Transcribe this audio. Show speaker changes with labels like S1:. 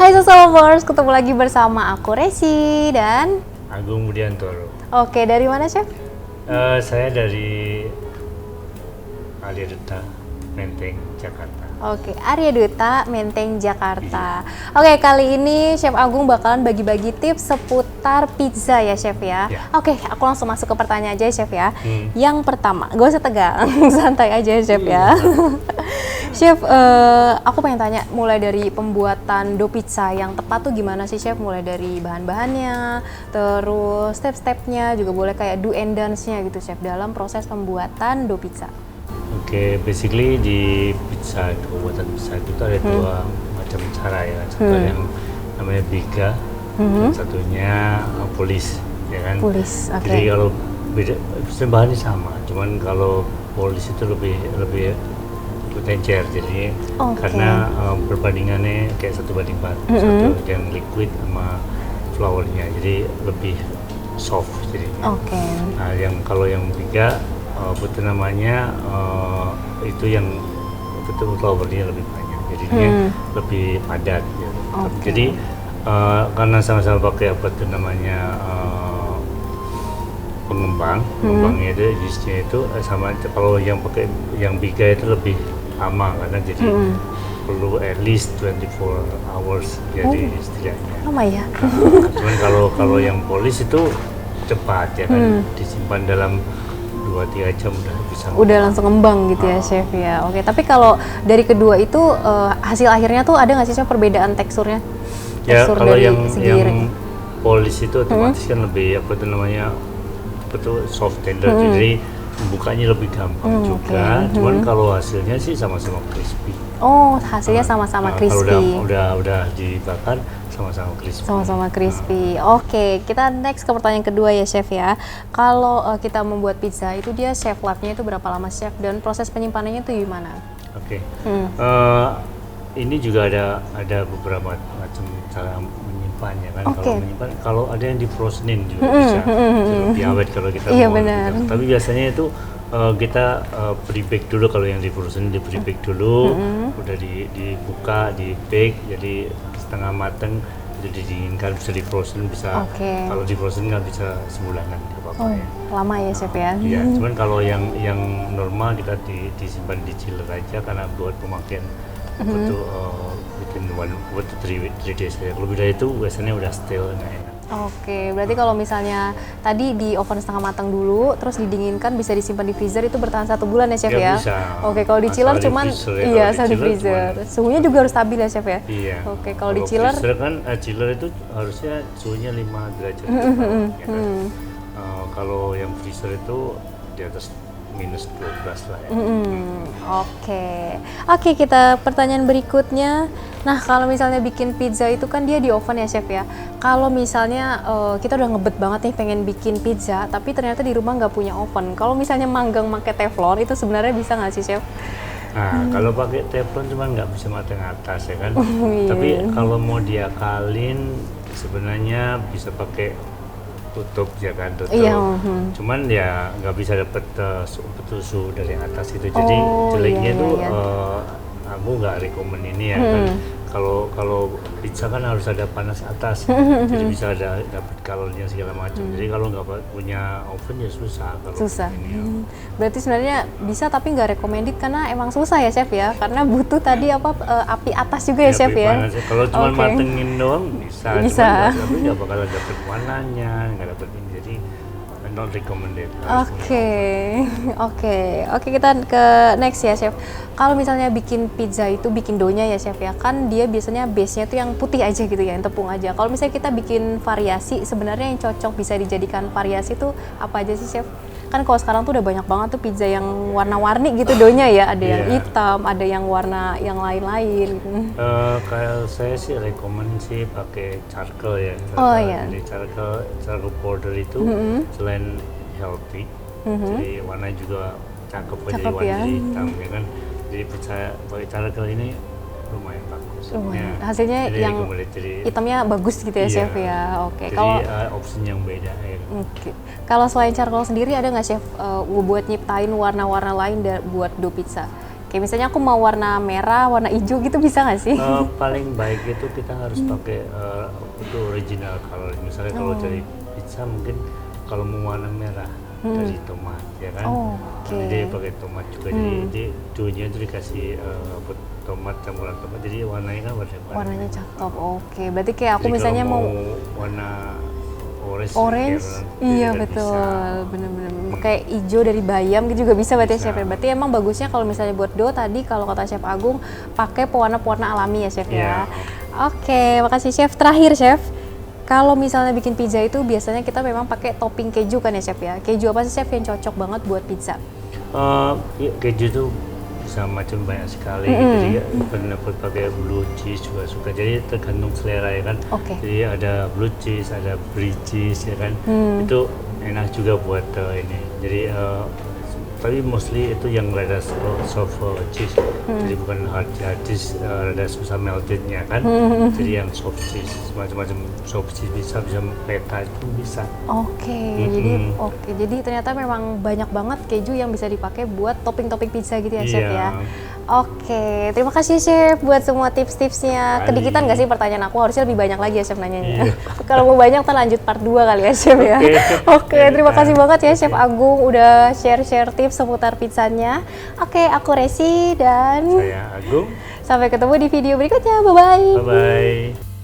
S1: Hai Sosobers, ketemu lagi bersama aku Resi dan
S2: Agung Budiantoro.
S1: Oke, dari mana Chef?
S2: Saya dari Arya Duta, Menteng, Jakarta.
S1: Oke, Arya Duta, Menteng, Jakarta. Oke, kali ini Chef Agung bakalan bagi-bagi tips seputar pizza ya Chef ya.
S2: Ya.
S1: Oke, aku langsung masuk ke pertanyaan aja ya Chef ya. Yang pertama, gak usah tegang, santai aja Chef ya. Chef, aku pengen tanya mulai dari pembuatan dough pizza yang tepat tuh gimana sih Chef? Mulai dari bahan-bahannya, terus step-stepnya juga boleh kayak do and dance-nya gitu Chef dalam proses pembuatan dough pizza.
S2: Oke, basically di pizza itu, pembuatan pizza itu ada dua macam cara ya. Satu yang namanya biga, dan satunya polis, ya kan?
S1: Polis, oke.
S2: Jadi kalau beda, bahannya sama, cuman kalau polis itu lebih encer, jadi
S1: Oke.
S2: karena perbandingannya kayak 1:4, satu yang liquid sama flournya, jadi lebih soft jadinya.
S1: Oke.
S2: Nah, kalau yang tiga betul namanya itu yang betul flournya lebih banyak, jadinya lebih padat. Gitu.
S1: Oke.
S2: Jadi karena sama-sama pakai apa tuh namanya pengembangnya itu yeastnya itu sama. Kalau yang pakai yang biga itu lebih lama karena jadi perlu at least 24 hours jadi setidaknya.
S1: Lama ya?
S2: Cuman kalau yang polis itu cepat ya kan, disimpan dalam 2-3 jam udah bisa.
S1: Udah langsung ngembang gitu ya Chef ya. Oke, tapi kalau dari kedua itu hasil akhirnya tuh ada nggak sih Chef perbedaan teksturnya?
S2: Ya
S1: Tekstur
S2: kalau
S1: dari
S2: yang
S1: segi
S2: polis itu otomatis kan lebih apa tuh namanya betul soft tender, jadi bukanya lebih gampang juga. Cuman kalau hasilnya sih sama-sama crispy.
S1: Oh, hasilnya sama-sama crispy.
S2: Kalau udah dibakar sama-sama crispy.
S1: Sama-sama crispy. Oke, kita next ke pertanyaan kedua ya Chef ya. Kalau kita membuat pizza itu dia chef life-nya itu berapa lama Chef dan proses penyimpanannya itu gimana?
S2: Oke. Ini juga ada beberapa macam cara menyimpannya kan.
S1: Oke.
S2: Kalau menyimpan, kalau ada yang di frozenin juga bisa, lebih awet kalau kita
S1: Iya,
S2: mau.
S1: benar.
S2: Gitu. Tapi biasanya itu kita pre-bake dulu. Kalau yang di frozen di pre-bake dulu, udah dibuka, di bake jadi setengah mateng, itu didinginkan, bisa di frozen, bisa.
S1: Oke.
S2: Kalau di frozen nggak bisa sebulanan, nggak apa-apa
S1: Oh,
S2: ya.
S1: lama ya Chef ya.
S2: Iya, cuman kalau yang normal kita disimpan di chiller aja karena buat pemakaian untuk bikin 1-3 days ya. Lebih dari itu biasanya udah stale, nggak enak.
S1: Oke, berarti kalau misalnya tadi di oven setengah matang dulu, terus didinginkan bisa disimpan di freezer itu bertahan 1 bulan ya Chef ya?
S2: Ya, bisa.
S1: Oke, kalau di chiller
S2: Asal di
S1: cuman
S2: freezer ya,
S1: iya
S2: kalau di
S1: asal di
S2: chiller
S1: freezer.
S2: cuman-
S1: Suhunya juga harus stabil ya Chef ya?
S2: Iya.
S1: Oke, kalau di chiller
S2: freezer kan chiller itu harusnya suhunya 5 derajat ke bawah, ya kan? Kalau yang freezer itu di atas -12 lah ya.
S1: Oke, kita pertanyaan berikutnya. Nah, kalau misalnya bikin pizza itu kan dia di oven ya Chef ya. Kalau misalnya kita udah ngebet banget nih pengen bikin pizza, tapi ternyata di rumah nggak punya oven. Kalau misalnya manggang pakai teflon itu sebenarnya bisa nggak sih Chef?
S2: Nah, kalau pakai teflon cuman nggak bisa matang atas ya kan.
S1: Iya.
S2: Tapi kalau mau diakalin sebenarnya bisa pakai tutup ya kan, tutup.
S1: Iya,
S2: Cuman ya nggak bisa dapet betul suhu dari atas itu. Jadi jeleknya
S1: iya,
S2: tuh
S1: iya.
S2: aku nggak rekomen ini ya kan. Kalau pizza kan harus ada panas atas, jadi bisa dapat kalorinya segala macam. Jadi kalau nggak punya oven ya susah kalau
S1: Susah.
S2: ini. Ya.
S1: Berarti sebenarnya bisa tapi nggak recommended karena emang susah ya Chef ya. Karena butuh tadi api atas juga ya Chef
S2: Api
S1: ya.
S2: panas. Kalau cuma
S1: Oke.
S2: matengin doang bisa.
S1: Bisa.
S2: Tapi nggak bakal dapet warnanya, nggak dapet ini. Jadi not recommended. Harus punya
S1: Oke, kita ke next ya Chef. Kalau misalnya bikin pizza itu bikin doughnya ya Chef ya, kan dia biasanya base-nya tuh yang putih aja gitu ya, yang tepung aja. Kalau misalnya kita bikin variasi, sebenarnya yang cocok bisa dijadikan variasi tuh apa aja sih Chef? Kan kalau sekarang tuh udah banyak banget tuh pizza yang warna-warni gitu doughnya ya, ada yang
S2: Iya.
S1: hitam, ada yang warna yang lain-lain gitu.
S2: Kayak saya sih rekomen sih pakai charcoal ya.
S1: Oh, iya.
S2: Jadi charcoal powder itu selain healthy, jadi warna juga cakep jadi
S1: Cakep
S2: warna
S1: ya.
S2: hitam ya kan. Jadi percaya pakai charcoal ini lumayan bagus.
S1: Lumayan.
S2: Ya,
S1: Hasilnya
S2: jadi
S1: yang
S2: recommended. Jadi,
S1: hitamnya bagus gitu ya
S2: iya.
S1: Chef ya. Oke,
S2: Jadi
S1: kalau
S2: opsi yang beda ya.
S1: Oke. Kalau selain charcoal sendiri ada nggak Chef buat nyiptain warna-warna lain buat dough pizza? Oke, misalnya aku mau warna merah, warna hijau gitu bisa nggak sih?
S2: Paling baik itu kita harus pakai itu original color. Misalnya kalau dari pizza mungkin kalau mau warna merah dari tomat ya kan.
S1: Oke.
S2: Jadi pakai tomat juga. Jadi doughnya itu dikasih tomat, campuran tomat. Jadi warnanya kan
S1: Warnanya cakep. Oke, berarti kayak aku
S2: jadi
S1: misalnya
S2: kalau
S1: mau
S2: warna orange,
S1: orange, iya betul, bener-bener. Kayak hijau dari bayam gitu juga bisa berarti ya, Chef. Berarti emang bagusnya kalau misalnya buat dough tadi kalau kata Chef Agung pakai pewarna-pewarna alami ya, Chef ya. Oke, makasih Chef. Terakhir Chef, kalau misalnya bikin pizza itu biasanya kita memang pakai topping keju kan ya, Chef ya. Keju apa sih Chef yang cocok banget buat pizza?
S2: Keju tuh bisa macam banyak sekali. Jadi pernah pakai blue cheese juga suka. Jadi tergantung selera ya kan. Jadi ada blue cheese, ada brie cheese ya kan. Itu enak juga buat ini. Jadi tapi mostly itu yang rada soft cheese. Jadi bukan hard cheese, rada susah meltednya kan. Jadi yang soft cheese, macam-macam soft cheese bisa feta itu bisa.
S1: Jadi ternyata memang banyak banget keju yang bisa dipakai buat topping-topping pizza gitu ya, Chef ya. Oke, terima kasih Chef buat semua tips-tipsnya. Kedikitan nggak sih pertanyaan aku? Harusnya lebih banyak lagi ya Chef nanyanya. Kalau mau banyak, kita lanjut part 2 kali ya Chef ya. Oke, terima kasih banget ya Chef Agung udah share-share tips seputar pizzanya. Oke, aku Resi dan
S2: saya Agung.
S1: Sampai ketemu di video berikutnya. Bye-bye.
S2: Bye-bye.